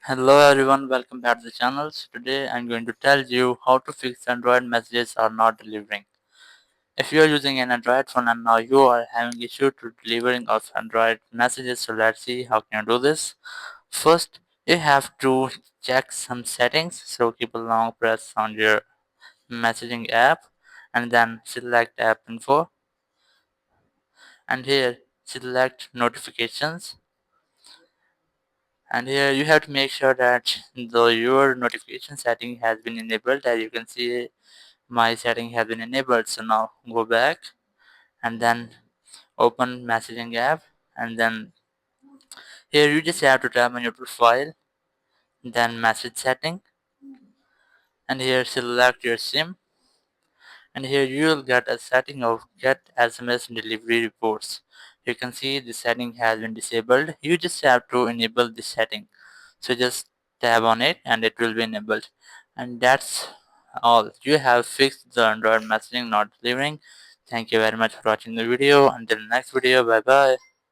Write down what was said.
Hello everyone, welcome back to the channel. So today I'm going to tell you how to fix Android messages are not delivering. If you are using an Android phone and now you are having issue to delivering of Android messages, so let's see how can you do this. First, you have to check some settings. So keep a long press on your messaging app and then select app info, and here select notifications, and here you have to make sure that your notification setting has been enabled. As you can see, my setting has been enabled. So now go back and then open messaging app, and then here you just have to tap on your profile, then message setting, and here select your sim, and here you will get a setting of get SMS delivery reports. You can see the setting has been disabled. You just have to enable this setting. So just tap on it and it will be enabled. And that's all. You have fixed the Android messaging not delivering. Thank you very much for watching the video. Until next video, bye bye.